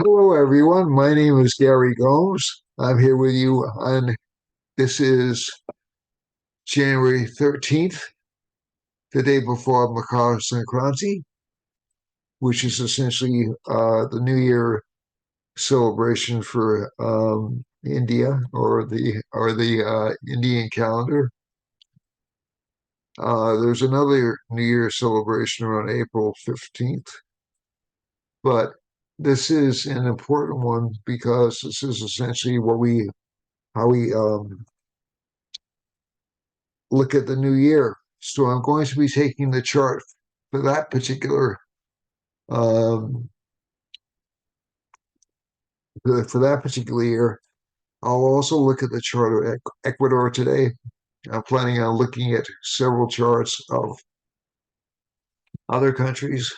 Hello, everyone. My name is Gary Gomes. I'm here with you this is January 13th, the day before Makar Sankranthi, which is essentially the New Year celebration for India or the Indian calendar. There's another New Year celebration around April 15th, but this is an important one because this is essentially how we look at the new year. So I'm going to be taking the chart for that um, for that particular year. I'll also look at the chart of Ecuador today. I'm planning on looking at several charts of other countries.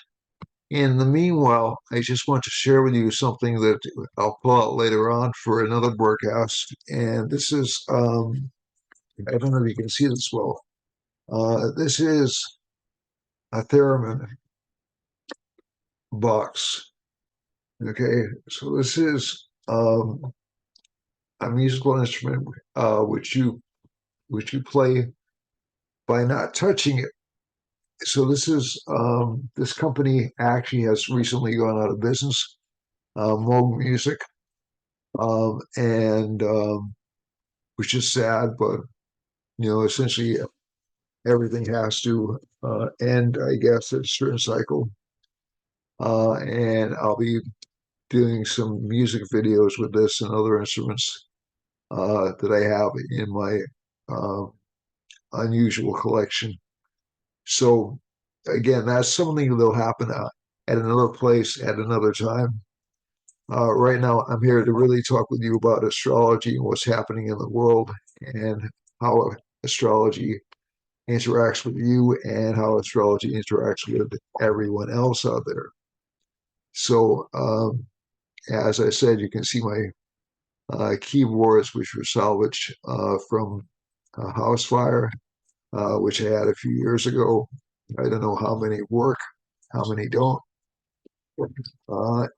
In the meanwhile, I just want to share with you something that I'll pull out later on for another broadcast. And this is, I don't know if you can see this well. This is a theremin box. Okay, so this is a musical instrument which you play by not touching it. So this company actually has recently gone out of business, Moog Music, and which is sad, but essentially everything has to end, I guess, at a certain cycle. And I'll be doing some music videos with this and other instruments that I have in my uh, unusual collection. So again, that's something that'll happen at another place at another time. Right now, I'm here to really talk with you about astrology and what's happening in the world and how astrology interacts with you and how astrology interacts with everyone else out there. So, as I said, you can see my keyboards, which were salvaged from a house fire, which I had a few years ago. I don't know how many work, how many don't.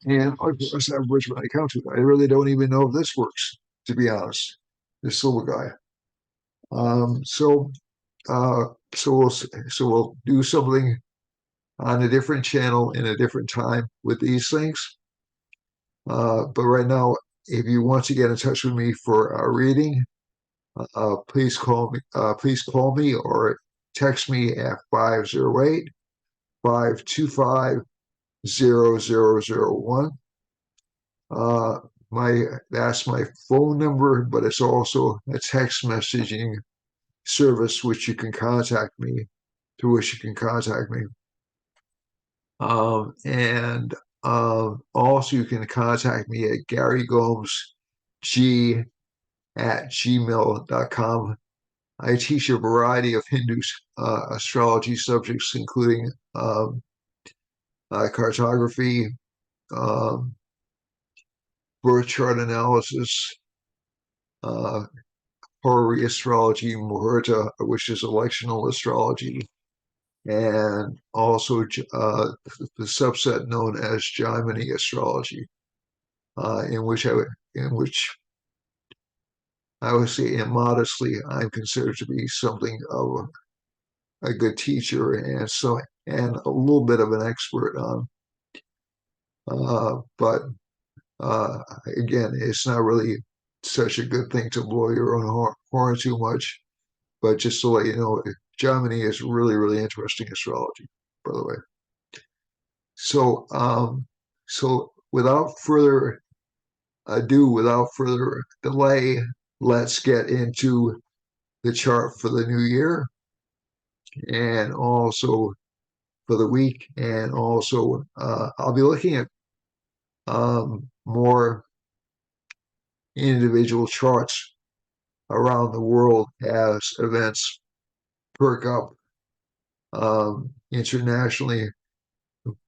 And of course, I have Bridgman County. I really don't even know if this works, to be honest. This little guy. Um, so, uh, so we'll do something on a different channel in a different time with these things. But right now, if you want to get in touch with me for a reading, please call me. Please call me or text me at 508-525-0001. Uh, that's my phone number, but it's also a text messaging service which you can contact me through which you can contact me. And Also you can contact me at Gary Gomes G at gmail.com. I teach a variety of Hindu astrology subjects, including cartography, um, birth chart analysis, uh, horary astrology, muhurta, which is electional astrology, and also the subset known as Gemini astrology, in which I would say immodestly I'm considered to be something of a good teacher and a little bit of an expert on. But again, it's not really such a good thing to blow your own horn too much. But just to let you know, Gemini is really, really interesting astrology, by the way. So, without further ado, without further delay, let's get into the chart for the new year and also for the week. And also, I'll be looking at more individual charts around the world as events perk up internationally.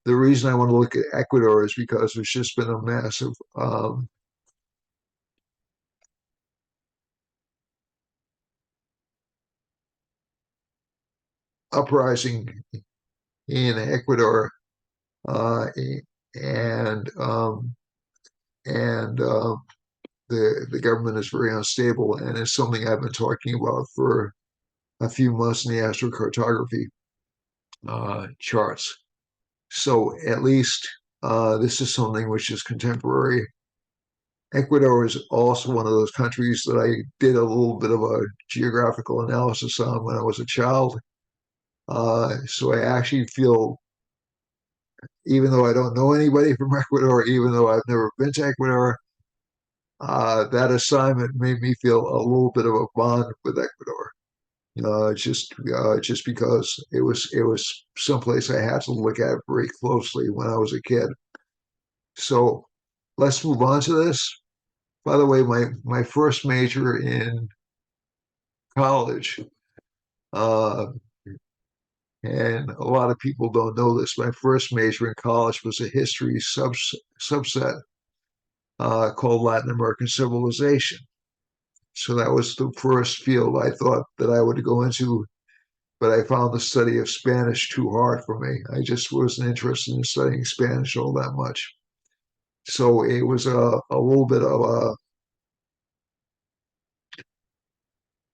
The reason I want to look at Ecuador is because there's just been a massive uprising in Ecuador, and and the government is very unstable, and it's something I've been talking about for a few months in the astrocartography charts. So at least this is something which is contemporary. Ecuador is also one of those countries that I did a little bit of a geographical analysis on when I was a child. So I actually feel, even though I don't know anybody from Ecuador, even though I've never been to Ecuador, that assignment made me feel a little bit of a bond with Ecuador. Just because it was someplace I had to look at very closely when I was a kid. So let's move on to this. By the way, my first major in college, uh, and a lot of people don't know this. My first major in college was a history subset called Latin American civilization. So that was the first field I thought that I would go into, but I found the study of Spanish too hard for me. I just wasn't interested in studying Spanish all that much. So it was a little bit of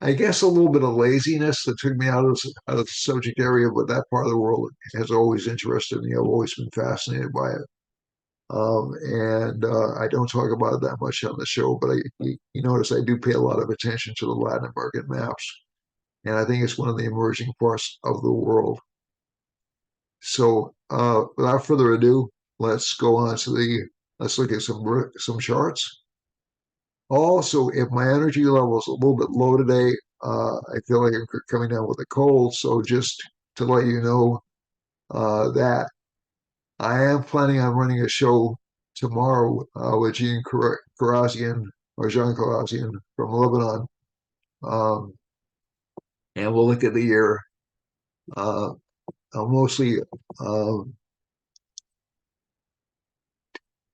I guess, a little bit of laziness that took me out of the subject area, but that part of the world has always interested me. I've always been fascinated by it. And I don't talk about it that much on the show, but you notice I do pay a lot of attention to the Latin American maps, and I think it's one of the emerging parts of the world. So, without further ado, let's go on to let's look at some charts. Also, if my energy level is a little bit low today, I feel like I'm coming down with a cold. So just to let you know that I am planning on running a show tomorrow with Karazian or Jean Karazian from Lebanon. Um, and we'll look at the year. I'll mostly um,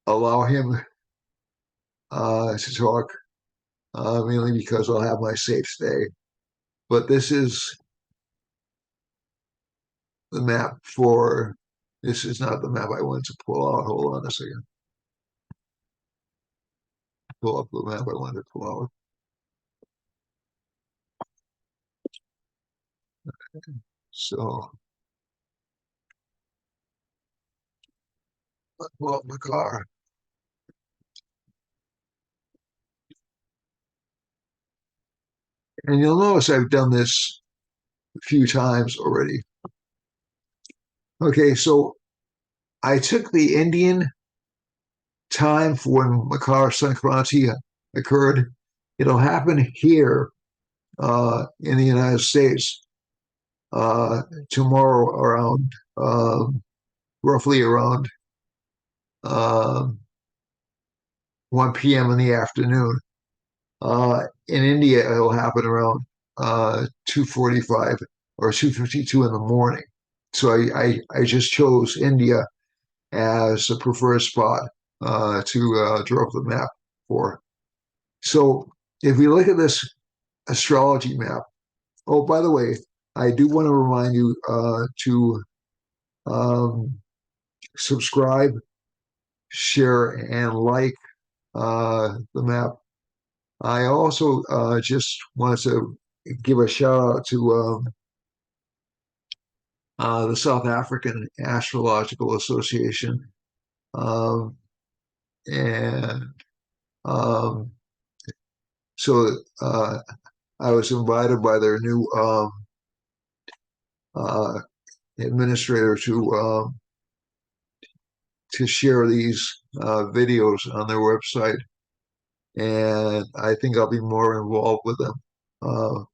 allow him to talk, mainly because I'll have my safe stay. But this is the map for, this is not the map I wanted to pull out. Hold on a second. Pull up the map I wanted to pull out. So, pull up Makar. And you'll notice I've done this a few times already. Okay, so I took the Indian time for when Makar Sankranthi occurred. It'll happen here in the United States tomorrow around roughly around uh, 1 p.m. in the afternoon. In India, it'll happen around 2:45 or 2:52 in the morning. So I just chose India as a preferred spot to draw up the map for. So if we look at this astrology map, oh, by the way, I do want to remind you to um, subscribe, share, and like the map. I also just wanted to give a shout out to the South African Astrological Association. Um, and um, so I was invited by their new uh, administrator to share these videos on their website, and I think I'll be more involved with them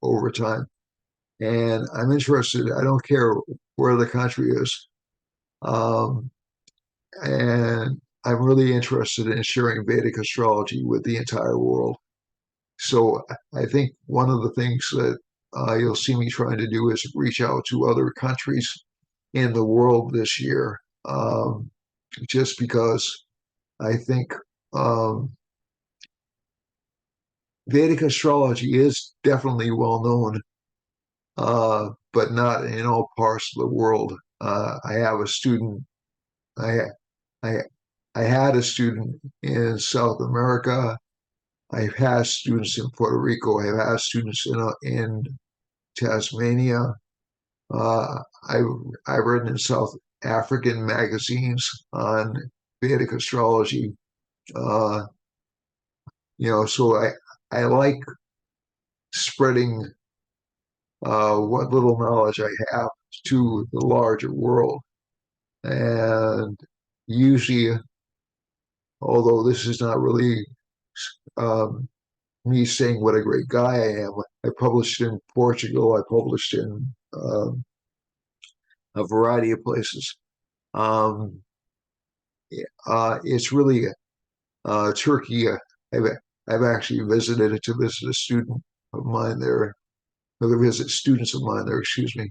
over time. And I'm interested. I don't care where the country is, um, and I'm really interested in sharing Vedic astrology with the entire world. So I think one of the things that you'll see me trying to do is reach out to other countries in the world this year, just because I think um, Vedic astrology is definitely well known, but not in all parts of the world. I have a student. I I had a student in South America. I've had students in Puerto Rico. I've had students in Tasmania. Uh, I've I've written in South African magazines on Vedic astrology. Uh, so I like spreading what little knowledge I have to the larger world. And usually, although this is not really um, me saying what a great guy I am, I published in Portugal. I published in a variety of places. Um, it's really Turkey. I've I've actually visited it to visit a student of mine there, or to visit students of mine there, excuse me.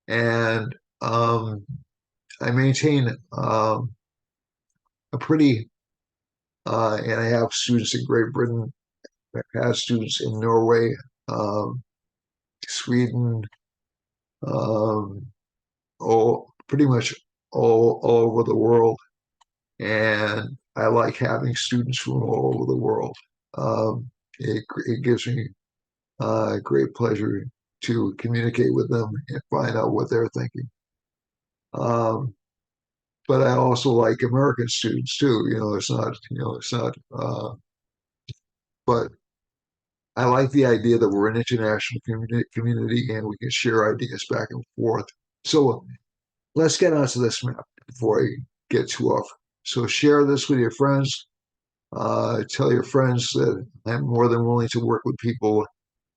And I maintain a pretty, and I have students in Great Britain. I've had students in Norway, um, Sweden, um, pretty much all over the world. And I like having students from all over the world. It gives me great pleasure to communicate with them and find out what they're thinking. Um, but I also like American students too. It's not. But I like the idea that we're an international community and we can share ideas back and forth. So let's get onto this map before I get too off. So share this with your friends. Tell your friends that I'm more than willing to work with people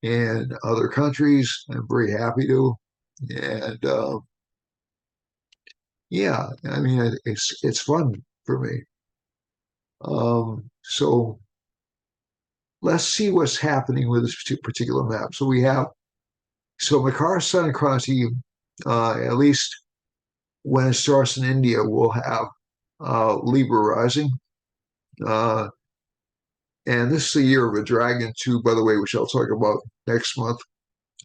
in other countries. I'm very happy to. And yeah, I mean, it's fun for me. So let's see what's happening with this particular map. So Makar Sankranthi, at least when it starts in India, will have Libra rising. Uh, and this is the year of a dragon too, by the way, which I'll talk about next month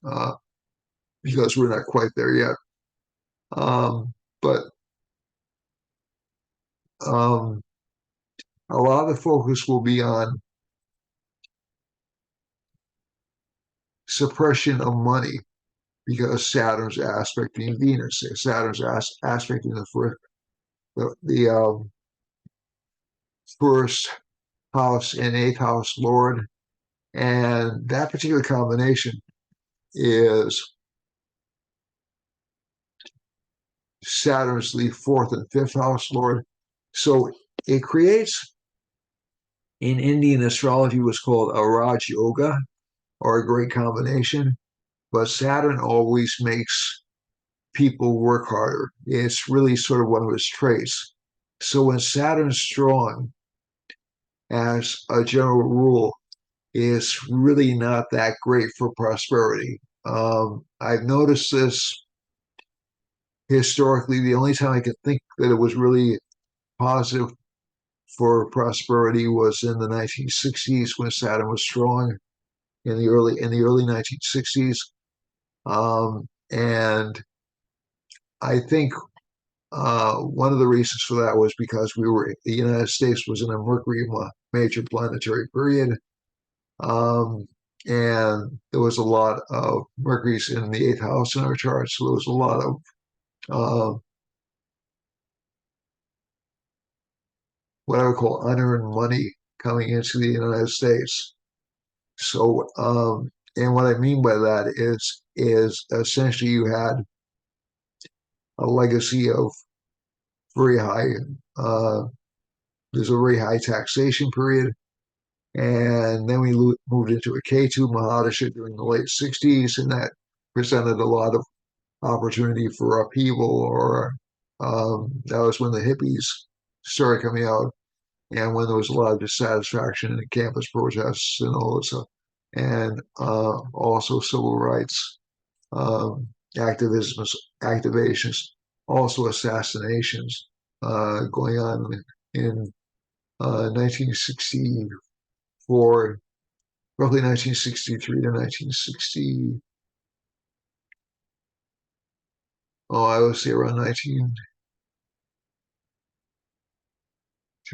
uh, because we're not quite there yet. But um, a lot of the focus will be on suppression of money because Saturn's aspecting Venus. Saturn's aspecting the first house and eighth house Lord, and that particular combination is Saturn's the fourth and fifth house Lord. So it creates in Indian astrology what's called a Raj Yoga or a great combination. But Saturn always makes people work harder. It's really sort of one of its traits. So when Saturn's strong, as a general rule, is really not that great for prosperity. I've noticed this historically. The only time I could think that it was really positive for prosperity was in the 1960s when Saturn was strong in the early 1960s. And I think one of the reasons for that was because the United States was in a Mercury major planetary period. Um, and there was a lot of Mercury's in the eighth house in our chart. So there was a lot of uh, what I would call unearned money coming into the United States. So, and what I mean by that is essentially you had a legacy of very high. Uh, there's a very high taxation period, and then we moved into a K2 Mahadasha during the late 60s, and that presented a lot of opportunity for upheaval. Or that was when the hippies started coming out, and when there was a lot of dissatisfaction in the campus protests and all this stuff, and also civil rights um, activisms, activations, also assassinations going on in 1964, roughly 1963 to 1960. Oh, I would say around 19,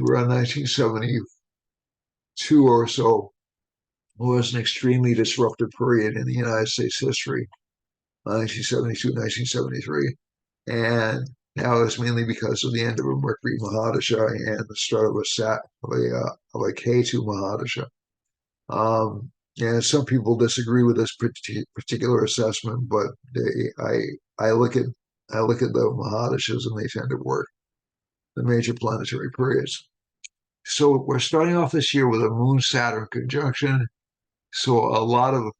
around 1972 or so was an extremely disruptive period in the United States history, 1972, 1973. And that was mainly because of the end of a Mercury Mahadasha and the start of a K2 Mahadasha. And some people disagree with this particular assessment, but I look at the Mahadashas and they tend to work the major planetary periods. So we're starting off this year with a Moon Saturn conjunction. So a lot of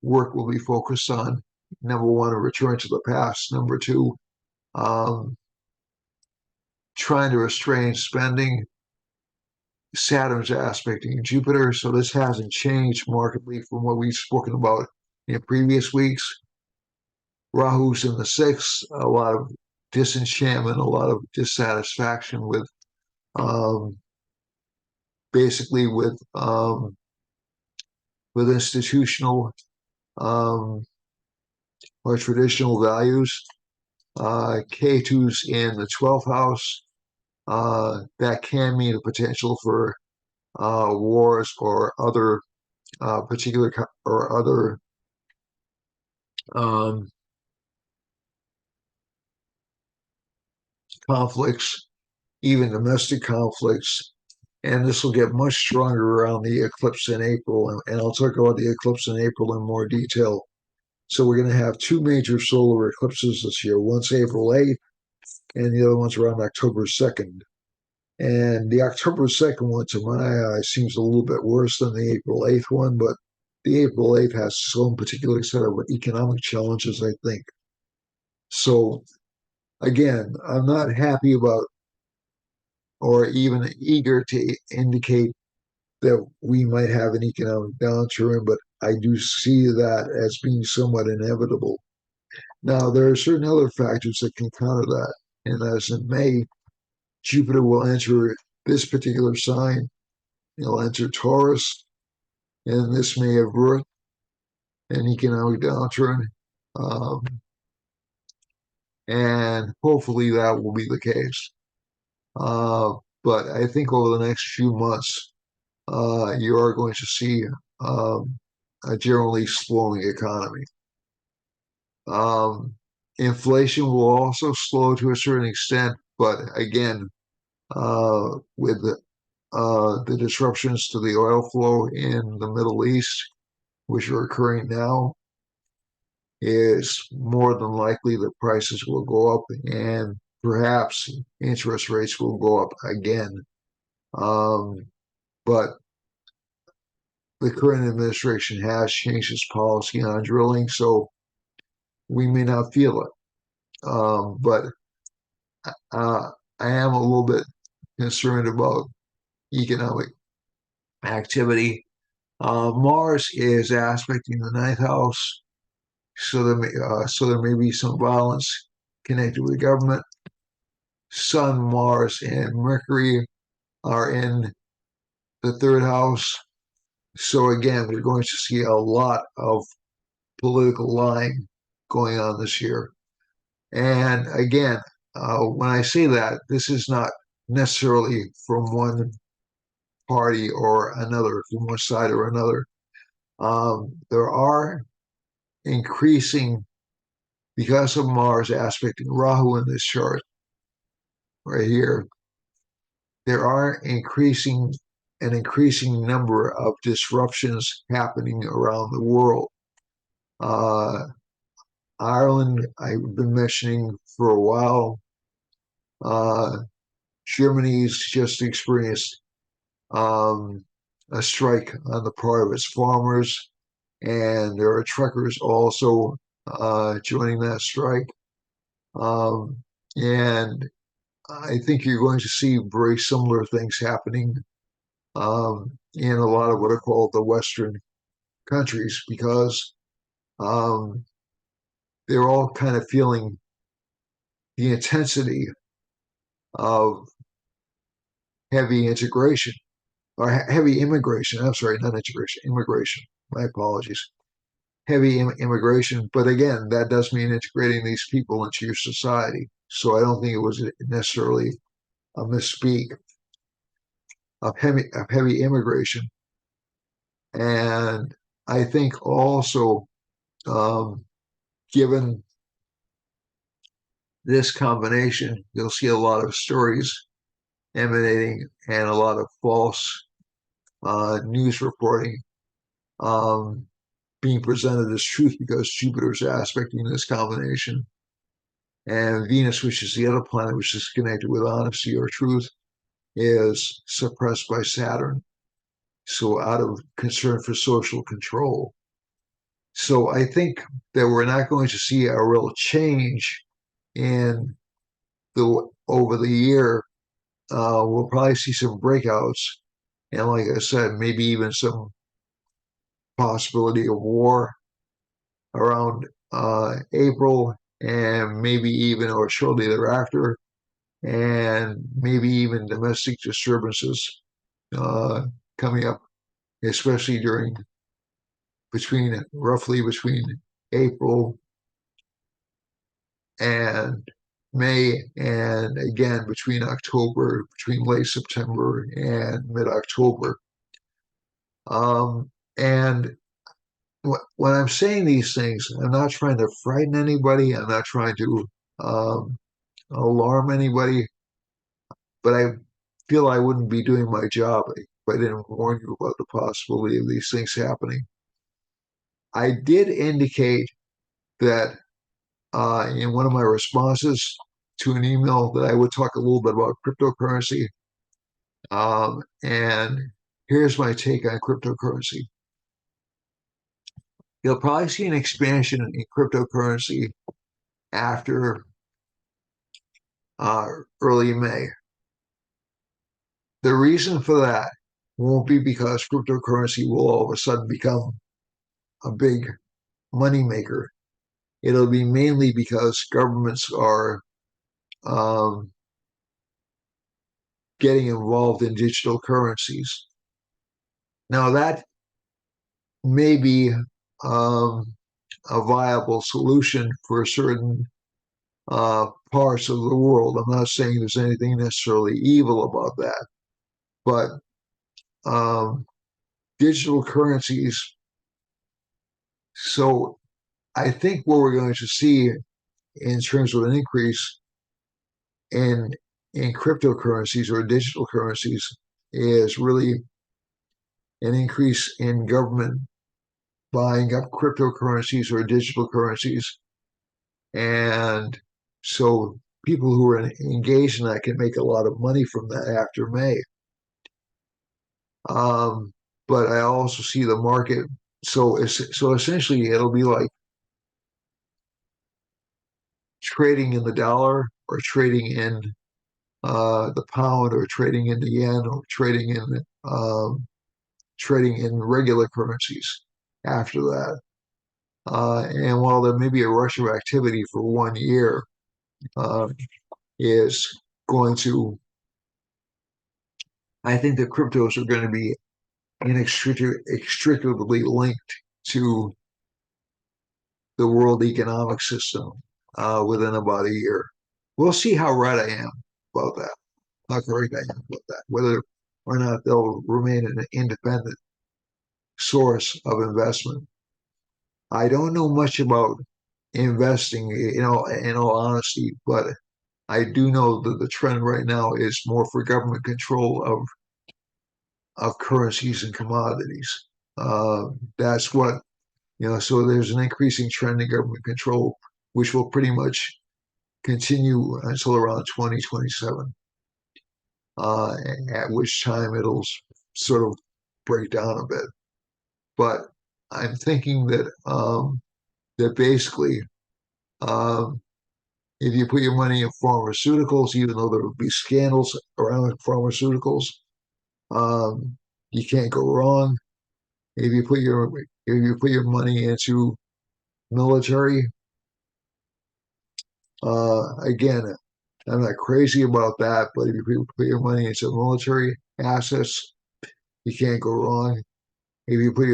work will be focused on number one, a return to the past. Number two, trying to restrain spending. Saturn's aspecting Jupiter, so this hasn't changed markedly from what we've spoken about in previous weeks. Rahu's in the sixth, a lot of disenchantment, a lot of dissatisfaction with basically with institutional or traditional values. K2's in the 12th house. That can mean a potential for wars or other particular or other conflicts, even domestic conflicts. And this will get much stronger around the eclipse in April. And I'll talk about the eclipse in April in more detail. So we're going to have two major solar eclipses this year. One's April 8th, and the other one's around October 2nd. And the October 2nd one, to my eye, seems a little bit worse than the April 8th one, but the April 8th has some particular set of economic challenges, I think. So, again, I'm not happy about or even eager to indicate that we might have an economic downturn, but I do see that as being somewhat inevitable. Now, there are certain other factors that can counter that. And as in May, Jupiter will enter this particular sign. It'll enter Taurus, and this may avert an economic downturn. And hopefully that will be the case. But I think over the next few months, you are going to see a generally slowing economy. Inflation will also slow to a certain extent, but again, with the disruptions to the oil flow in the Middle East, which are occurring now, is more than likely that prices will go up and perhaps interest rates will go up again. But the current administration has changed its policy on drilling, so we may not feel it. But I am a little bit concerned about economic activity. Mars is aspecting the ninth house, so there may be some violence connected with government. Sun, Mars, and Mercury are in the third house. So again, we're going to see a lot of political lying going on this year. And again, when I say that, this is not necessarily from one party or another, from one side or another. There are increasing, because of Mars aspecting Rahu in this chart right here, there are an increasing number of disruptions happening around the world. Ireland, I've been mentioning for a while. Germany's just experienced a strike on the part of its farmers, and there are truckers also joining that strike. And I think you're going to see very similar things happening in a lot of what are called the Western countries, because they're all kind of feeling the intensity of heavy integration or heavy immigration. I'm sorry, not integration, immigration. My apologies. Heavy immigration, but again, that does mean integrating these people into your society. So I don't think it was necessarily a misspeak. of heavy immigration. And I think also, um, given this combination, you'll see a lot of stories emanating and a lot of false news reporting um, being presented as truth because Jupiter's aspecting this combination. And Venus, which is the other planet which is connected with honesty or truth, is suppressed by Saturn. So, out of concern for social control. So, I think that we're not going to see a real change in the over the year. We'll probably see some breakouts, and like I said, maybe even some possibility of war around April, and maybe even or shortly thereafter, and maybe even domestic disturbances uh, coming up, especially roughly between April and May, and again between late September and mid-October. And when I'm saying these things, I'm not trying to frighten anybody. I'm not trying to um, alarm anybody, but I feel I wouldn't be doing my job if I didn't warn you about the possibility of these things happening. I did indicate that in one of my responses to an email that I would talk a little bit about cryptocurrency. And here's my take on cryptocurrency. You'll probably see an expansion in cryptocurrency after early May. The reason for that won't be because cryptocurrency will all of a sudden become a big moneymaker. It'll be mainly because governments are um, getting involved in digital currencies. Now, that may be um, a viable solution for certain parts of the world. I'm not saying there's anything necessarily evil about that, but um, digital currencies. So I think what we're going to see in terms of an increase in cryptocurrencies or digital currencies is really an increase in government buying up cryptocurrencies or digital currencies. And so people who are engaged in that can make a lot of money from that after May. But I also see the market. So essentially, it'll be like trading in the dollar or trading in the pound or trading in the yen or trading in regular currencies after that. And while there may be a rush of activity for 1 year, uh, is going to, I think the cryptos are going to be inextricably linked to the world economic system within about a year. We'll see how right I am about that, how correct I am about that, whether or not they'll remain an independent source of investment. I don't know much about investing, in all honesty, but I do know that the trend right now is more for government control of currencies and commodities. That's what, so there's an increasing trend in government control, which will pretty much continue until around 2027, at which time it'll sort of break down a bit. But I'm thinking that basically, um, if you put your money in pharmaceuticals, even though there will be scandals around pharmaceuticals, um, you can't go wrong. If you put your money into military, again, I'm not crazy about that, but if you put your money into military assets, you can't go wrong. If you put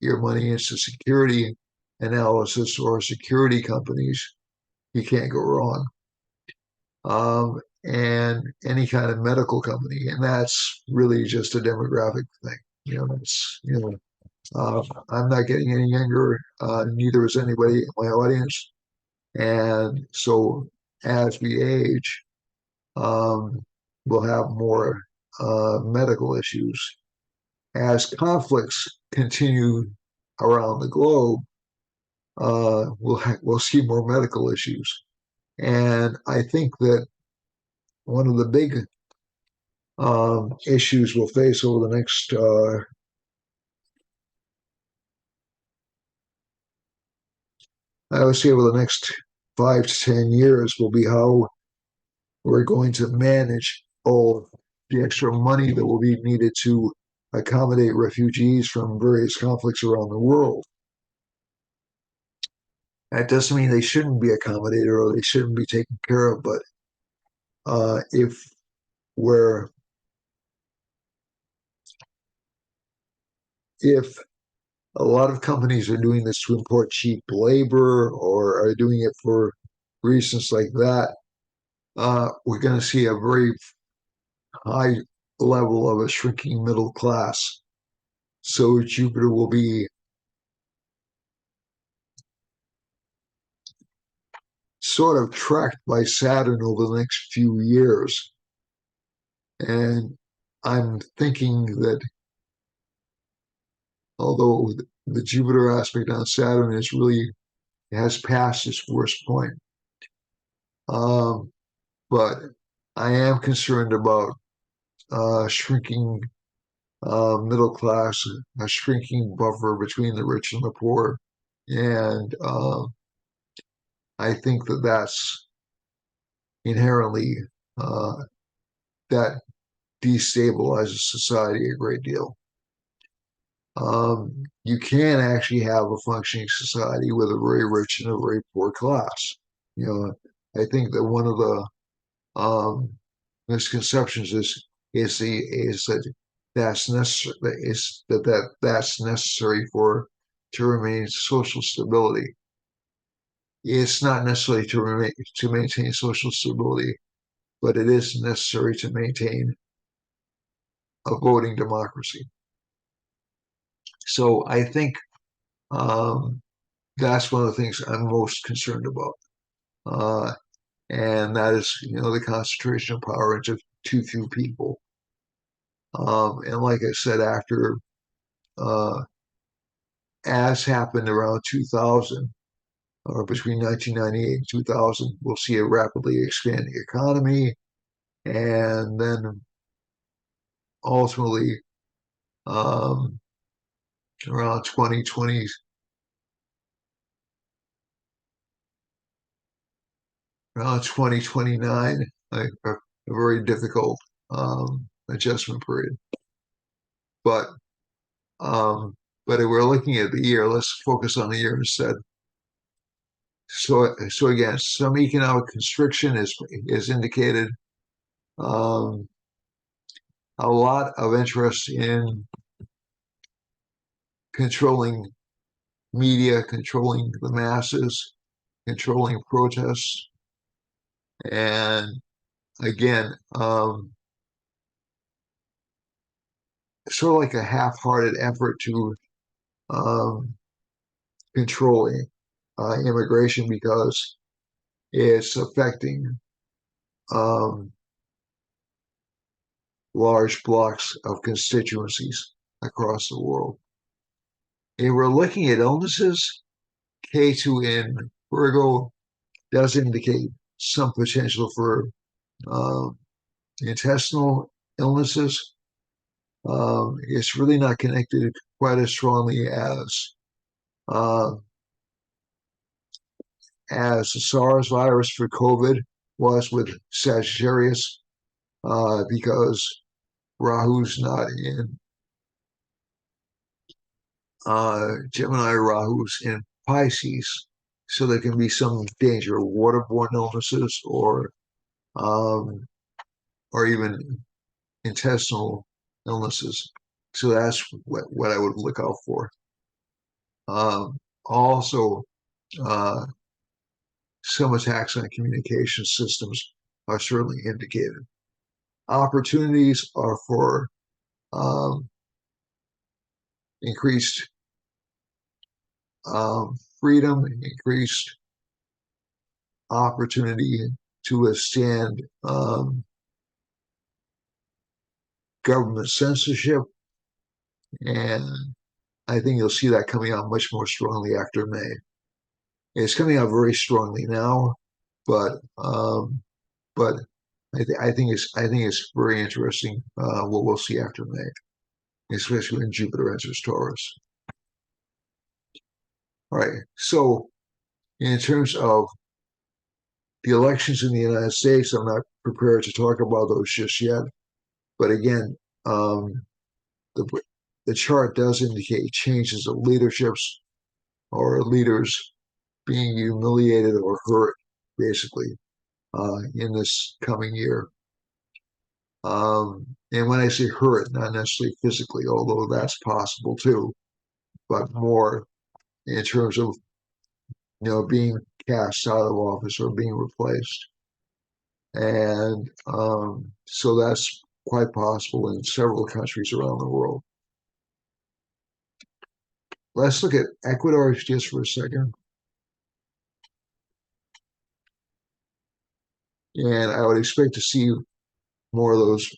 your money into security analysis or security companies, you can't go wrong. and any kind of medical company, and that's really just a demographic thing. It's I'm not getting any younger, neither is anybody in my audience, and so as we age, um, we'll have more medical issues. As conflicts continue around the globe, we'll see more medical issues, and I think that one of the big issues we'll face over the next, I would say, over the next 5 to 10 years, will be how we're going to manage all the extra money that will be needed to accommodate refugees from various conflicts around the world. That doesn't mean they shouldn't be accommodated or they shouldn't be taken care of, but if we're if a lot of companies are doing this to import cheap labor or are doing it for reasons like that, we're going to see a very high level of a shrinking middle class. So Jupiter will be sort of tracked by Saturn over the next few years. And I'm thinking that although the Jupiter aspect on Saturn is really has passed its worst point, but I am concerned about shrinking middle class, a shrinking buffer between the rich and the poor, and I think that that's inherently that destabilizes society a great deal. You can actually have a functioning society with a very rich and a very poor class. You know, I think that one of the misconceptions is that that's necessary that's necessary for to remain social stability. It's not necessary to maintain social stability, but it is necessary to maintain a voting democracy. So I think um, that's one of the things I'm most concerned about, and that is the concentration of power into too few people. And like I said, after uh, as happened around 2000 or between 1998 and 2000, we'll see a rapidly expanding economy, and then ultimately um, around 2020, around 2029, a very difficult adjustment period. But um, but if we're looking at the year, let's focus on the year instead. So again, some economic constriction is indicated. Um, a lot of interest in controlling media, controlling the masses, controlling protests, and again, sort of like a half-hearted effort to um, control immigration because it's affecting um, large blocks of constituencies across the world. If we're looking at illnesses, K2 in Virgo does indicate some potential for um, intestinal illnesses. It's really not connected quite as strongly uh, as the SARS virus for COVID was with Sagittarius, because Rahu's not in Gemini. Rahu's in Pisces, so there can be some danger of waterborne illnesses um, or even intestinal illnesses. So that's what I would look out for. Also, some attacks on communication systems. are certainly indicated. Opportunities are for increased freedom, increased opportunity to withstand government censorship. And I think you'll see that coming out much more strongly after May. It's coming out very strongly now, but I think it's very interesting what we'll see after May, especially when Jupiter enters Taurus. All right, so in terms of the elections in the United States, I'm not prepared to talk about those just yet. But again, the chart does indicate changes of leaderships or leaders being humiliated or hurt, basically, in this coming year. And when I say hurt, not necessarily physically, although that's possible too, but more in terms of being cast out of office or being replaced. And so that's quite possible in several countries around the world. Let's look at Ecuador just for a second. And I would expect to see more of those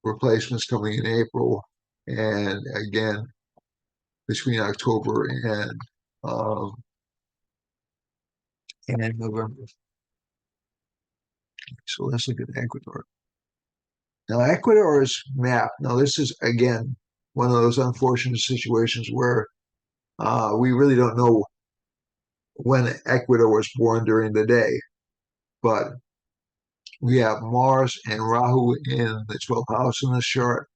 replacements coming in April, and again between October and November. So let's look at Ecuador. Now, Ecuador's map. Now, this is again one of those unfortunate situations where we really don't know when Ecuador was born during the day, but we have Mars and Rahu in the 12th house in this chart.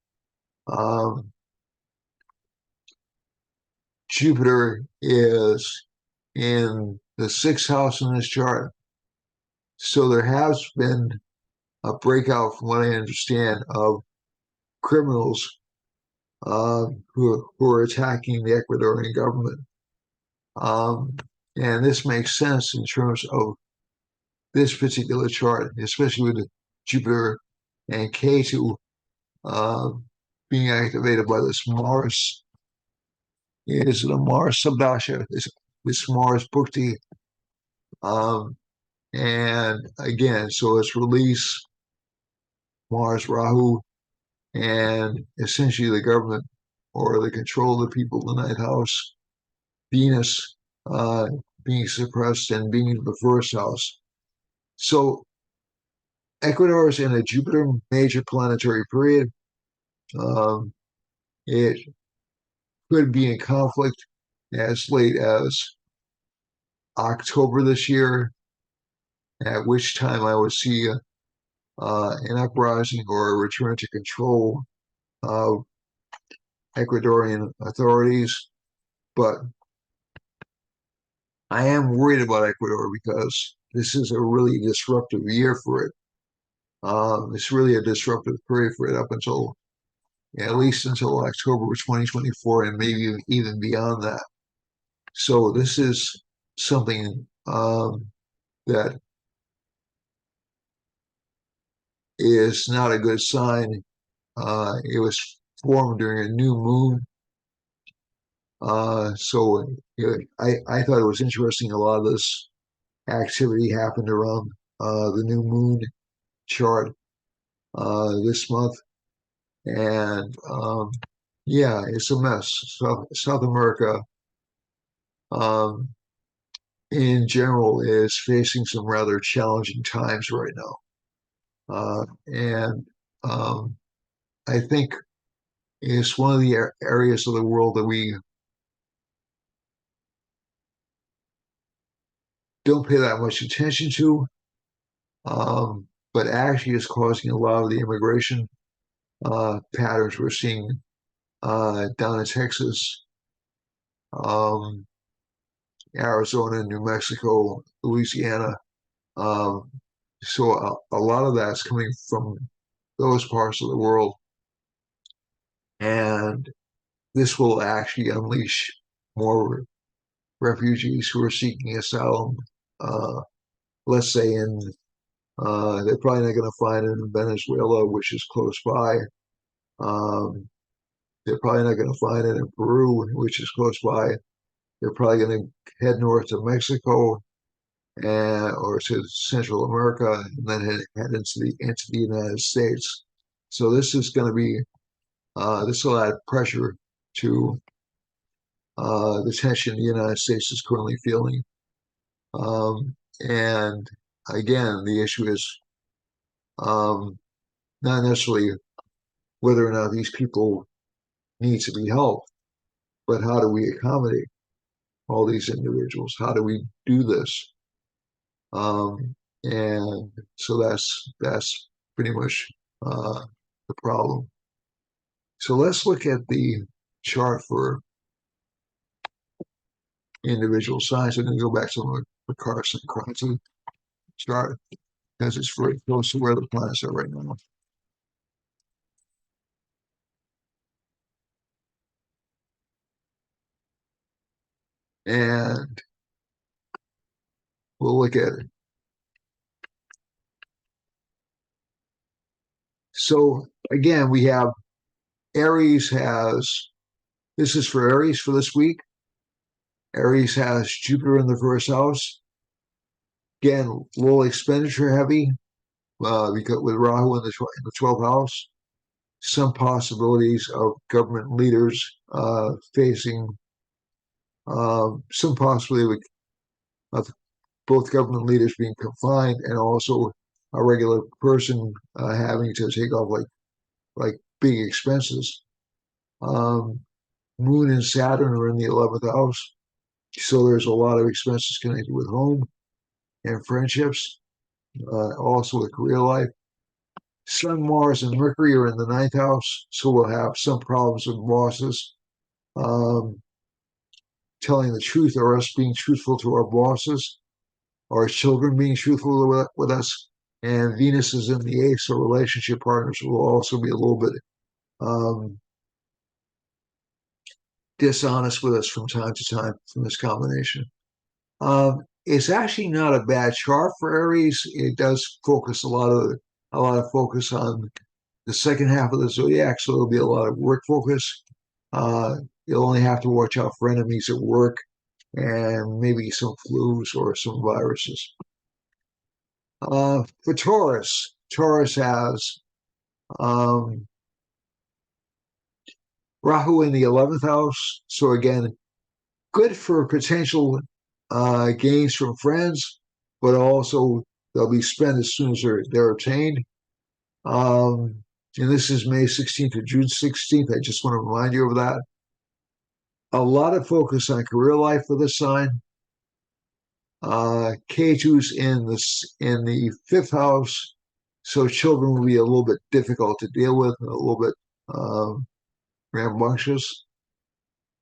Jupiter is in the 6th house in this chart. So there has been a breakout, from what I understand, of criminals who are attacking the Ecuadorian government. And this makes sense in terms of this particular chart, especially with Jupiter and Ketu being activated by this Mars. Is the Mars Sabdasha, this Mars Bhukti. And again, so it's release Mars Rahu and essentially the government or the control of the people in the 9th house, Venus being suppressed and being in the 1st house. So Ecuador is in a Jupiter major planetary period. It could be in conflict as late as October this year, at which time I would see an uprising or a return to control of Ecuadorian authorities. But I am worried about Ecuador because this is a really disruptive year for it. It's really a disruptive period for it up until, at least until October 2024, and maybe even beyond that. So this is something that is not a good sign. It was formed during a new moon. So I thought it was interesting. A lot of this activity happened around the new moon chart this month. And yeah, it's a mess. South America in general is facing some rather challenging times right now. And I think it's one of the areas of the world that we don't pay that much attention to, but actually is causing a lot of the immigration patterns we're seeing down in Texas, Arizona, New Mexico, Louisiana. So a lot of that's coming from those parts of the world. And this will actually unleash more refugees who are seeking asylum let's say they're probably not going to find it in Venezuela, which is close by. Um, they're probably not going to find it in Peru, which is close by. They're probably going to head north to Mexico or to Central America, and then head into the United States. So this is going to be this will add pressure to the tension the United States is currently feeling. And again, the issue is not necessarily whether or not these people need to be helped, but how do we accommodate all these individuals? How do we do this? And so that's pretty much the problem. So let's look at the chart for individual signs. I'm going to go back to the Makar Sankranthi chart because it's very close to where the planets are right now. And we'll look at it. So again, we have Aries this is for Aries for this week. Aries has Jupiter in the first house. Again, a little expenditure heavy because with Rahu in the 12th house. Some possibilities of government leaders facing some possibility of both government leaders being confined and also a regular person having to take off like big expenses. Moon and Saturn are in the 11th house, so there's a lot of expenses connected with home and friendships, also with career life. Sun, Mars, and Mercury are in the 9th house, so we'll have some problems with bosses um, telling the truth or us being truthful to our bosses, our children being truthful with us. And Venus is in the 8th, so relationship partners will also be a little bit um, dishonest with us from time to time from this combination. It's actually not a bad chart for Aries. It does focus a lot of focus on the second half of the zodiac, so there'll be a lot of work focus. You'll only have to watch out for enemies at work and maybe some flus or some viruses. For Taurus has um, Rahu in the 11th house. So again, good for potential gains from friends, but also they'll be spent as soon as they're obtained. And this is May 16th to June 16th. I just want to remind you of that. A lot of focus on career life for this sign. Ketu's in the 5th house, so children will be a little bit difficult to deal with, a little bit rambunctious.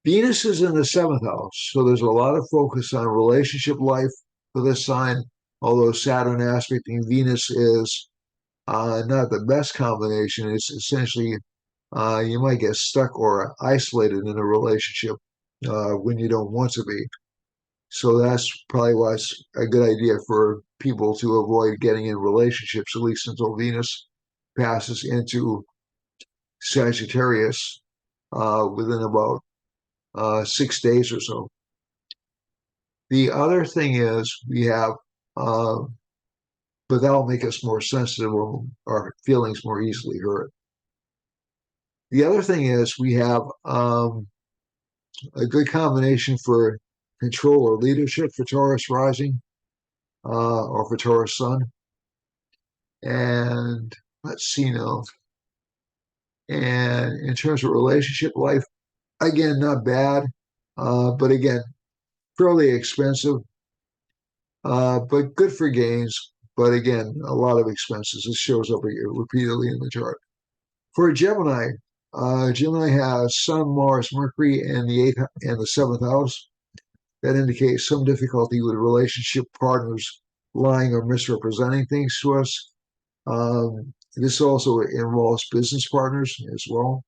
Venus is in the 7th house, so there's a lot of focus on relationship life for this sign, although Saturn aspecting Venus is not the best combination. It's essentially you might get stuck or isolated in a relationship when you don't want to be. So that's probably why it's a good idea for people to avoid getting in relationships, at least until Venus passes into Sagittarius within about 6 days or so. The other thing is we have, but that'll make us more sensitive or our feelings more easily hurt. The other thing is we have a good combination for control or leadership for Taurus rising or for Taurus sun. And let's see now. And in terms of relationship life, again, not bad, but again, fairly expensive, but good for gains. But again, a lot of expenses. This shows up repeatedly in the chart. For Gemini, Gemini has Sun, Mars, Mercury, and the 8th and the 7th house. That indicates some difficulty with relationship partners lying or misrepresenting things to us. This also involves business partners as well.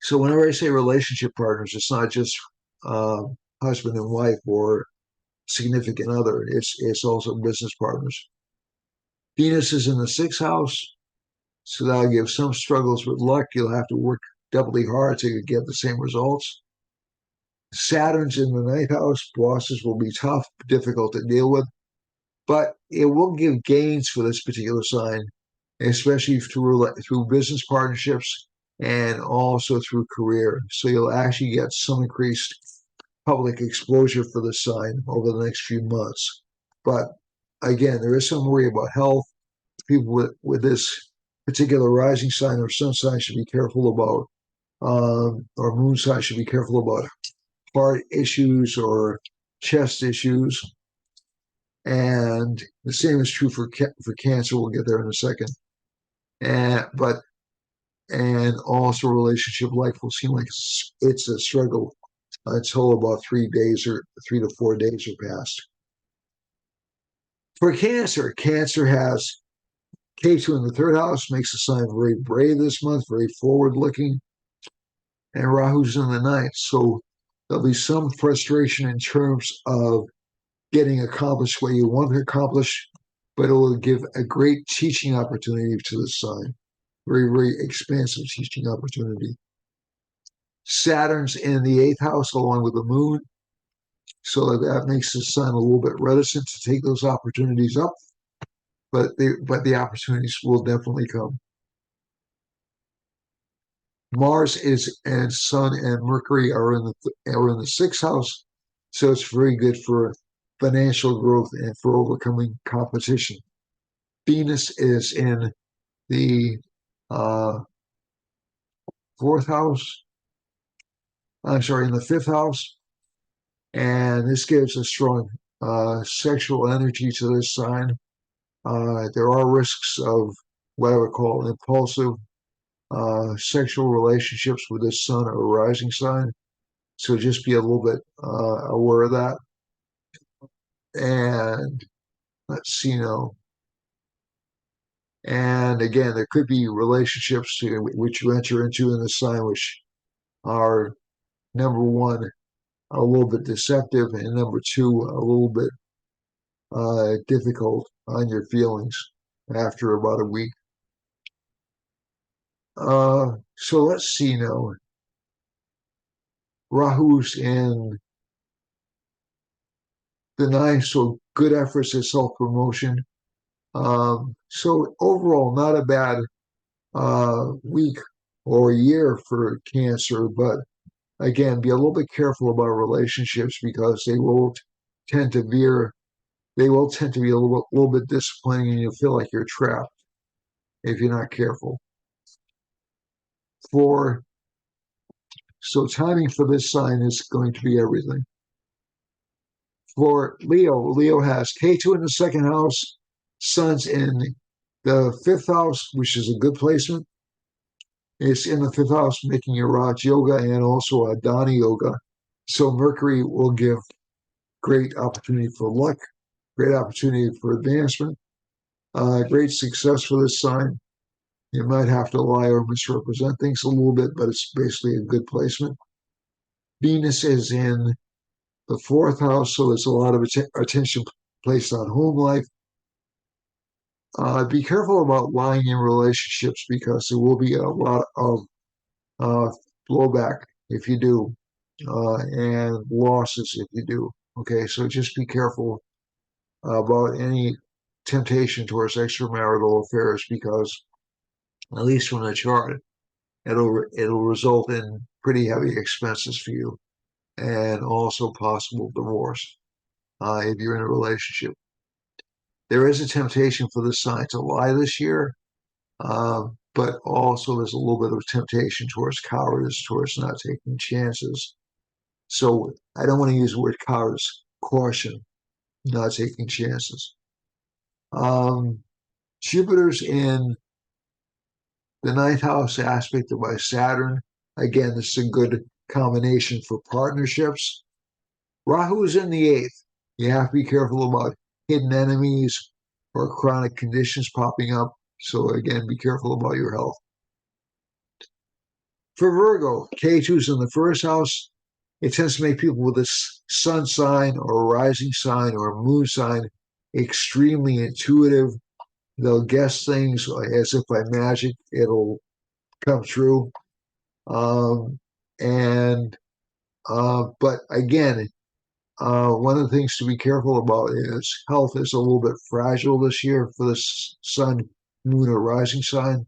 So whenever I say relationship partners, it's not just husband and wife or significant other. It's also business partners. Venus is in the sixth house, so that'll give some struggles with luck. You'll have to work doubly hard to get the same results. Saturn's in the ninth house. Bosses will be tough, difficult to deal with, but it will give gains for this particular sign, especially through business partnerships and also through career. So you'll actually get some increased public exposure for the sign over the next few months. But again, there is some worry about health. People with this particular rising sign or sun sign should be careful about, or moon sign should be careful about heart issues or chest issues. And the same is true for Cancer. We'll get there in a second. And also relationship life will seem like it's a struggle until about 3 days or 3 to 4 days are past. For Cancer, Cancer has K2 in the third house, makes the sign very brave this month, very forward-looking, and Rahu's in the ninth. So there'll be some frustration in terms of getting accomplished what you want to accomplish, but it will give a great teaching opportunity to the sign. Very, very expansive teaching opportunity. Saturn's in the eighth house along with the moon, so that makes the sun a little bit reticent to take those opportunities up, but the opportunities will definitely come. Mars is and Sun and Mercury are in the sixth house, so it's very good for financial growth and for overcoming competition. Venus is in the fourth house. I'm sorry, in the fifth house, and this gives a strong sexual energy to this sign. There are risks of what I would call impulsive sexual relationships with this sun or rising sign. So just be a little bit aware of that. And let's see now. And again, there could be relationships which you enter into in the sign which are, number one, a little bit deceptive, and number two, a little bit difficult on your feelings after about a week. So let's see now. Rahu's in the ninth, so good efforts at self-promotion. So overall, not a bad week or year for Cancer, but again, be a little bit careful about relationships because they will tend to be a little bit disappointing, and you'll feel like you're trapped if you're not careful. So timing for this sign is going to be everything. For Leo has K2 in the second house, Sun's in the fifth house, which is a good placement. It's in the fifth house, making your Raj Yoga and also Adani Yoga. So Mercury will give great opportunity for luck, great opportunity for advancement, great success for this sign. You might have to lie or misrepresent things a little bit, but it's basically a good placement. Venus is in the fourth house, so there's a lot of attention placed on home life. Be careful about lying in relationships because there will be a lot of blowback if you do, and losses if you do. Okay, so just be careful about any temptation towards extramarital affairs because, at least from the chart, it'll result in pretty heavy expenses for you, and also possible divorce if you're in a relationship. There is a temptation for this sign to lie this year, but also there's a little bit of temptation towards cowardice, towards not taking chances. So I don't want to use the word cowardice, caution, not taking chances. Jupiter's in the ninth house, aspected by Saturn. Again, this is a good combination for partnerships. Rahu is in the eighth. You have to be careful about hidden enemies or chronic conditions popping up. So again, be careful about your health. For Virgo, K2's in the first house, it tends to make people with a sun sign or a rising sign or a moon sign extremely intuitive. They'll guess things as if by magic it'll come true. Um, and but again, one of the things to be careful about is health is a little bit fragile this year for the sun, moon, or rising sign.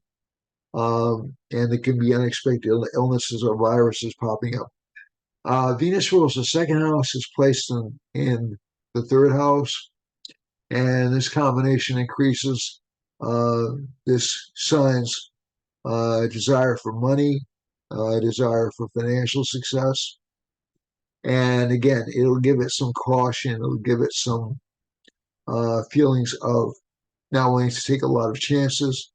And there can be unexpected illnesses or viruses popping up. Venus rules the second house, is placed in the third house, and this combination increases this sign's desire for money, desire for financial success. And again, it'll give it some caution, it'll give it some feelings of not wanting to take a lot of chances.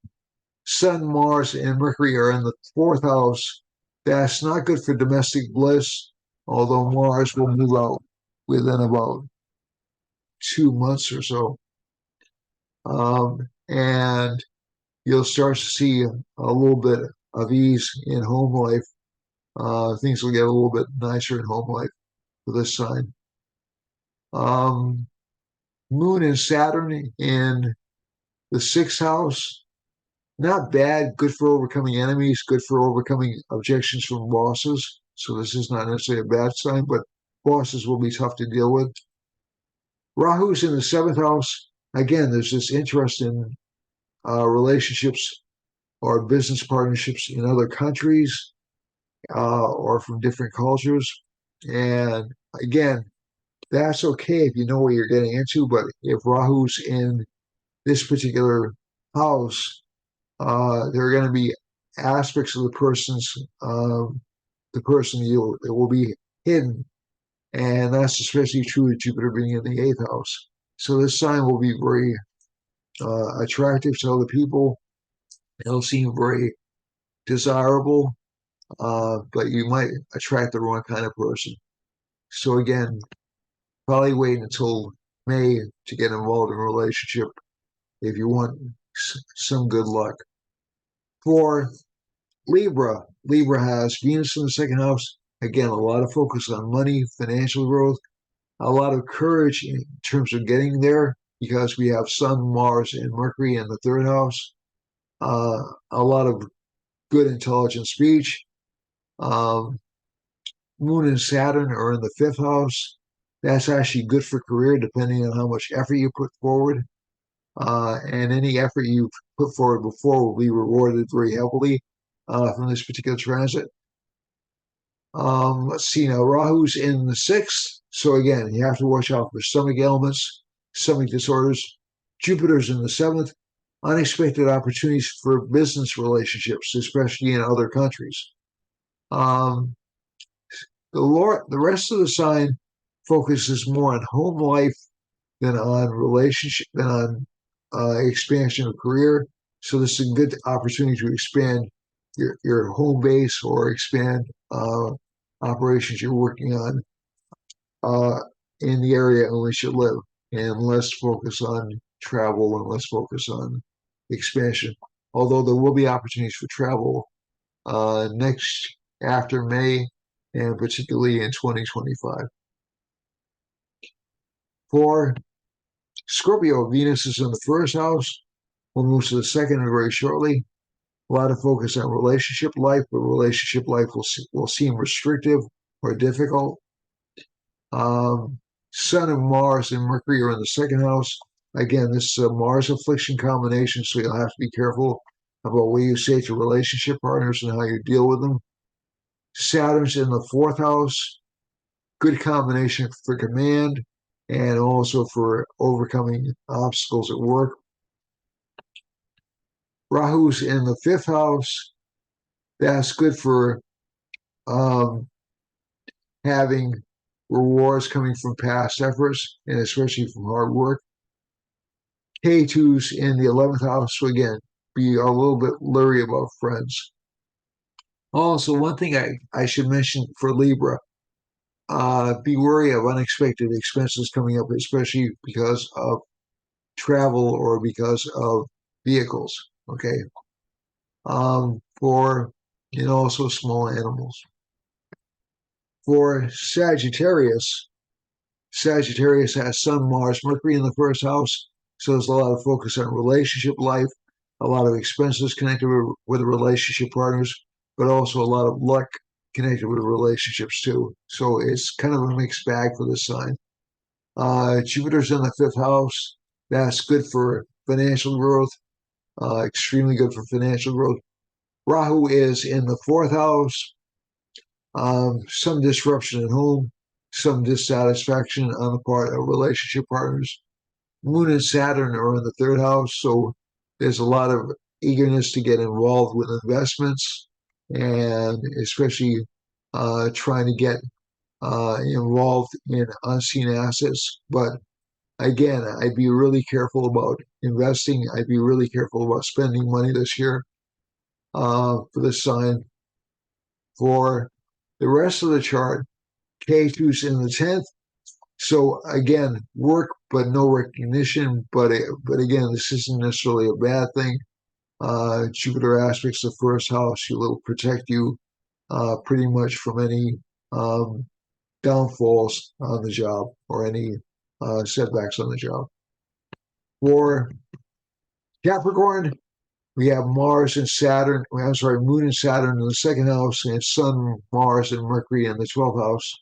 Sun, Mars, and Mercury are in the fourth house. That's not good for domestic bliss, although Mars will move out within about 2 months or so. And you'll start to see a little bit of ease in home life. Things will get a little bit nicer in home life for this sign. Moon and Saturn in the sixth house, not bad, good for overcoming enemies, good for overcoming objections from bosses. So this is not necessarily a bad sign, but bosses will be tough to deal with. Rahu's in the seventh house. Again, there's this interest in relationships or business partnerships in other countries or from different cultures. And again, that's okay if you know what you're getting into. But if Rahu's in this particular house, there are going to be aspects of the person you it will be hidden, and that's especially true with Jupiter being in the eighth house. So this sign will be very attractive to other people. It'll seem very desirable, but you might attract the wrong kind of person. So again, probably wait until May to get involved in a relationship if you want some good luck. For Libra, Libra has Venus in the second house. Again, a lot of focus on money, financial growth, a lot of courage in terms of getting there because we have Sun, Mars, and Mercury in the third house. A lot of good, intelligent speech. Um, Moon and Saturn are in the fifth house. That's actually good for career, depending on how much effort you put forward. And any effort you've put forward before will be rewarded very heavily from this particular transit. Let's see now, Rahu's in the sixth. So again, you have to watch out for stomach ailments, stomach disorders. Jupiter's in the seventh. Unexpected opportunities for business relationships, especially in other countries. Um, the rest of the sign focuses more on home life than on relationship, than on expansion of career. So this is a good opportunity to expand your home base or expand operations you're working on in the area in which you live, and less focus on travel and less focus on expansion. Although there will be opportunities for travel next after May and particularly in 2025. For Scorpio, Venus is in the first house. We'll move to the second very shortly. A lot of focus on relationship life, but relationship life will seem restrictive or difficult. Sun and Mars and Mercury are in the second house. Again, this is a Mars affliction combination, so you'll have to be careful about what you say to relationship partners and how you deal with them. Saturn's in the fourth house. Good combination for command and also for overcoming obstacles at work. Rahu's in the fifth house. That's good for having rewards coming from past efforts and especially from hard work. K2's in the 11th house. So again, be a little bit leery about friends. Also, one thing I should mention for Libra, be wary of unexpected expenses coming up, especially because of travel or because of vehicles. Okay. For and also small animals. For Sagittarius, Sagittarius has Sun, Mars, Mercury in the first house, so there's a lot of focus on relationship life, a lot of expenses connected with relationship partners, but also a lot of luck connected with relationships too. So it's kind of a mixed bag for the sign. Jupiter's in the fifth house. That's good for financial growth, extremely good for financial growth. Rahu is in the fourth house. Some disruption at home, some dissatisfaction on the part of relationship partners. Moon and Saturn are in the third house, so there's a lot of eagerness to get involved with investments and especially trying to get involved in unseen assets. But again, I'd be really careful about investing. I'd be really careful about spending money this year for this sign. For the rest of the chart, K2's in the 10th. So again, work, but no recognition. But again, this isn't necessarily a bad thing. Jupiter aspects the first house. Will protect you pretty much from any downfalls on the job or any setbacks on the job. For Capricorn, we have Mars and Saturn. I'm sorry, Moon and Saturn in the second house, and Sun, Mars, and Mercury in the 12th house.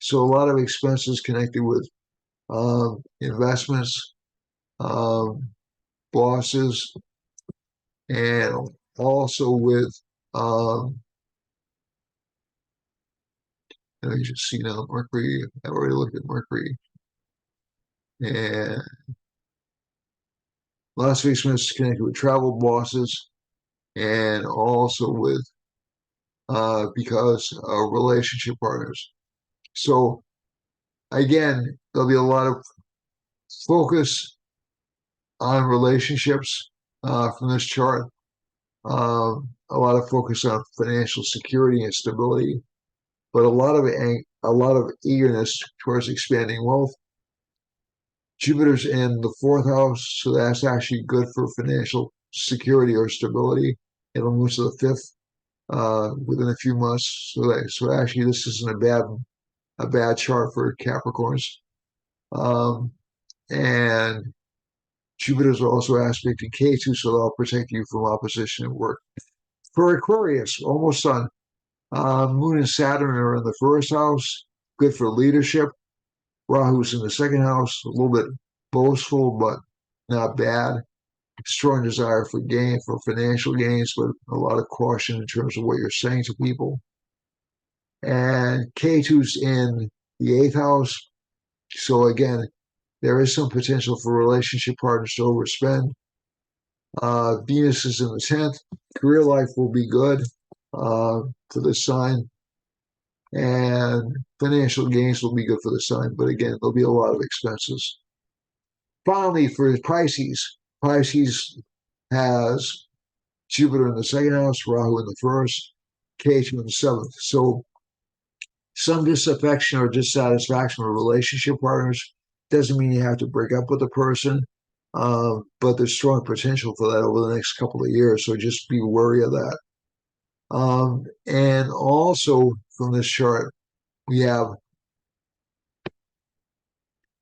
So a lot of expenses connected with investments, bosses, and also with you should see now Mercury. I already looked at Mercury, and lots of expenses connected with travel, bosses, and also with because of relationship partners. So again, there'll be a lot of focus on relationships from this chart. A lot of focus on financial security and stability, but a lot of eagerness towards expanding wealth. Jupiter's in the fourth house, so that's actually good for financial security or stability. It'll move to the fifth within a few months. So actually, this isn't a bad chart for Capricorns. And Jupiter's also aspecting K2, so that'll protect you from opposition at work. For Aquarius, almost done. Moon and Saturn are in the first house, good for leadership. Rahu's in the second house, a little bit boastful, but not bad. Strong desire for gain, for financial gains, but a lot of caution in terms of what you're saying to people. And K2's in the eighth house. So again, there is some potential for relationship partners to overspend. Venus is in the 10th. Career life will be good for this sign. And financial gains will be good for the sign. But again, there'll be a lot of expenses. Finally, for Pisces, Pisces has Jupiter in the second house, Rahu in the first, K2 in the seventh. So some disaffection or dissatisfaction with relationship partners doesn't mean you have to break up with a person, but there's strong potential for that over the next couple of years. So just be wary of that. And also from this chart, we have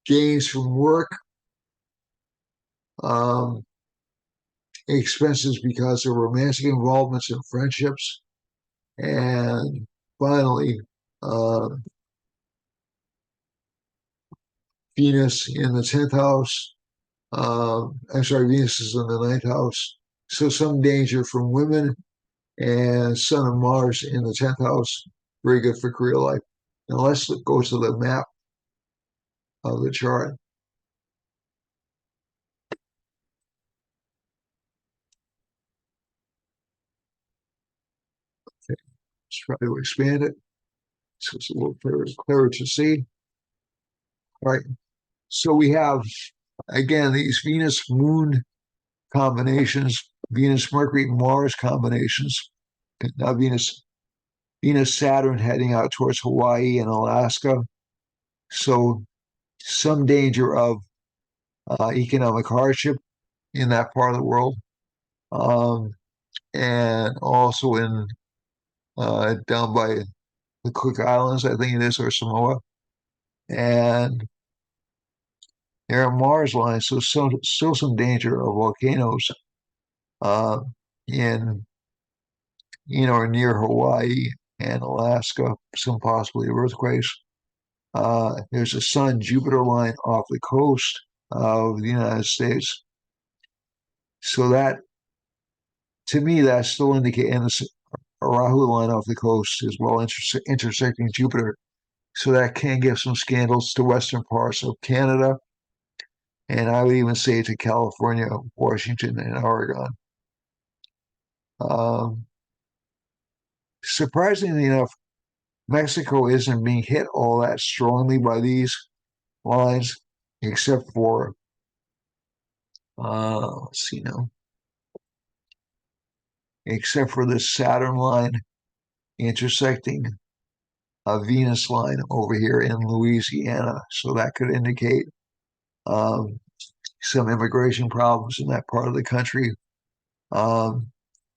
gains from work, expenses because of romantic involvements and friendships, and finally, Venus in the 10th house. I'm sorry, Venus is in the 9th house. So some danger from women, and Sun and Mars in the 10th house. Very good for career life. Now let's go to the map of the chart. Okay. Let's try to expand it so it's a little clearer to see. All right. So we have, again, these Venus-Moon combinations, Venus-Mercury-Mars combinations. Now Venus-Saturn heading out towards Hawaii and Alaska. So some danger of economic hardship in that part of the world. And also in down by the Cook Islands, I think it is, or Samoa. And there are Mars lines, so still some danger of volcanoes uh, in or near Hawaii and Alaska, some possibly earthquakes. There's a Sun Jupiter line off the coast of the United States. So that, to me, that still indicates, and the Rahu line off the coast as well, intersecting Jupiter. So that can give some scandals to western parts of Canada, and I would even say to California, Washington, and Oregon. Um, Surprisingly enough, Mexico isn't being hit all that strongly by these lines, except for let's see now, except for the Saturn line intersecting a Venus line over here in Louisiana. So that could indicate um, some immigration problems in that part of the country. Um,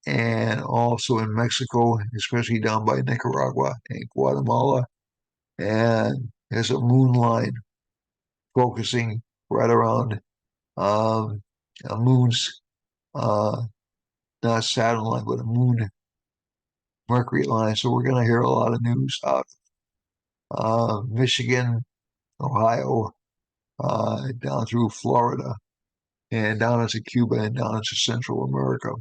and also in Mexico, especially down by Nicaragua and Guatemala. And there's a moon line focusing right around a moon's, uh, not Saturn line, but a moon Mercury line. So we're going to hear a lot of news out of Michigan, Ohio, down through Florida, and down into Cuba and down into Central America.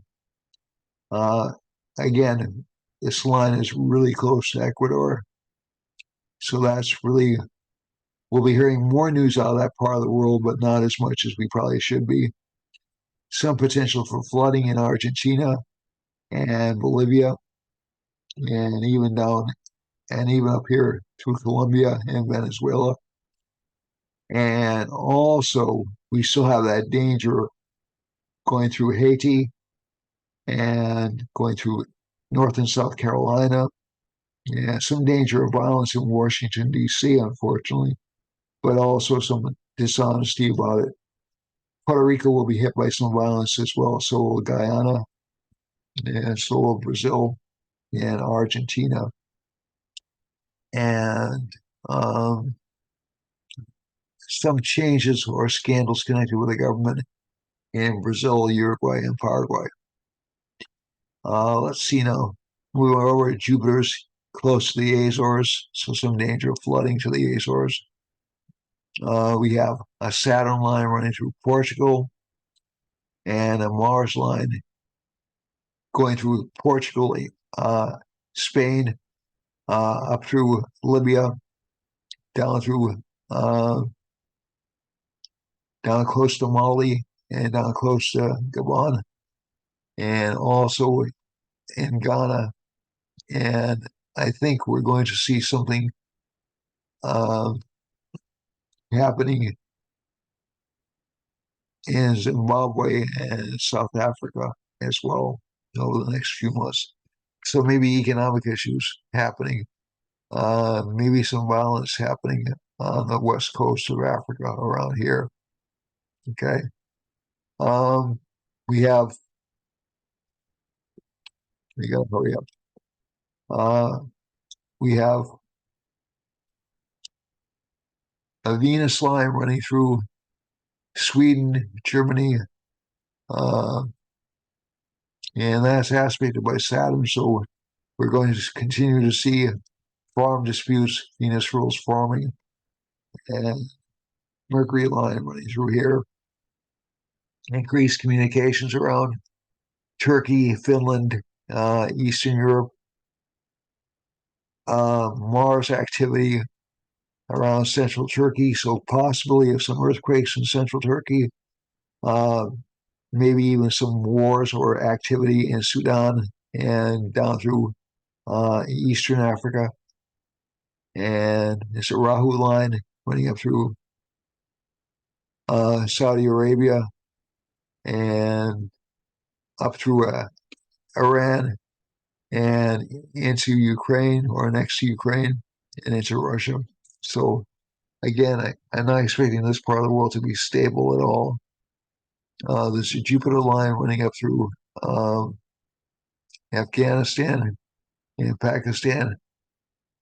Uh, Again, this line is really close to Ecuador. So that's really, we'll be hearing more news out of that part of the world, but not as much as we probably should be. Some potential for flooding in Argentina and Bolivia, and even up here through Colombia and Venezuela. And also, we still have that danger going through Haiti and going through North and South Carolina. Yeah, some danger of violence in Washington, D.C., unfortunately, but also some dishonesty about it. Puerto Rico will be hit by some violence as well. So will Guyana, and so will Brazil and Argentina. And um, some changes or scandals connected with the government in Brazil, Uruguay, and Paraguay. Let's see now. We were over at Jupiter's close to the Azores, so some danger of flooding to the Azores. We have a Saturn line running through Portugal and a Mars line going through Portugal, Spain, up through Libya, down through uh, down close to Mali and down close to Gabon, and also in Ghana. And I think we're going to see something uh, happening in Zimbabwe and South Africa as well over the next few months. So maybe economic issues happening, maybe some violence happening on the west coast of Africa around here. Okay. Um, we have, we got to hurry up. We have a Venus line running through Sweden, Germany, uh, and that's aspected by Saturn. So we're going to continue to see farm disputes, Venus rules farming, and Mercury line running through here. Increased communications around Turkey, Finland, Eastern Europe, Mars activity around central Turkey. So possibly if some earthquakes in central Turkey, uh, maybe even some wars or activity in Sudan and down through Eastern Africa. And there's a Rahu line running up through Saudi Arabia and up through Iran and into Ukraine or next to Ukraine and into Russia. So again, I'm not expecting this part of the world to be stable at all. There's a Jupiter line running up through Afghanistan and Pakistan.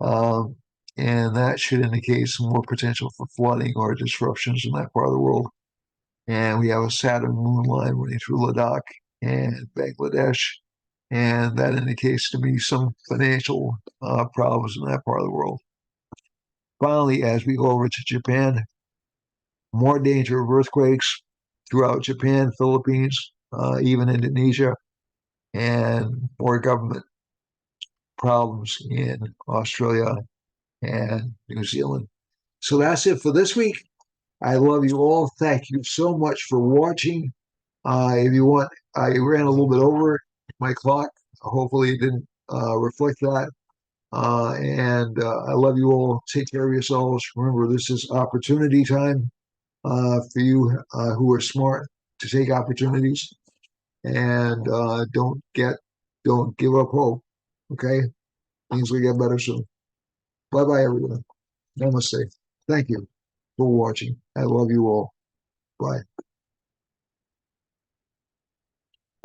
Um, and that should indicate some more potential for flooding or disruptions in that part of the world. And we have a Saturn moon line running through Ladakh and Bangladesh, and that indicates to me some financial problems in that part of the world. Finally, as we go over to Japan, more danger of earthquakes throughout Japan, Philippines, even Indonesia, and more government problems in Australia and New Zealand. So that's it for this week. I love you all. Thank you so much for watching. If you want, I ran a little bit over my clock. Hopefully, it didn't reflect that. And I love you all. Take care of yourselves. Remember, this is opportunity time for you who are smart to take opportunities, and don't give up hope. Okay, things will get better soon. Bye bye, everyone. Namaste. Thank you for watching. I love you all. Bye.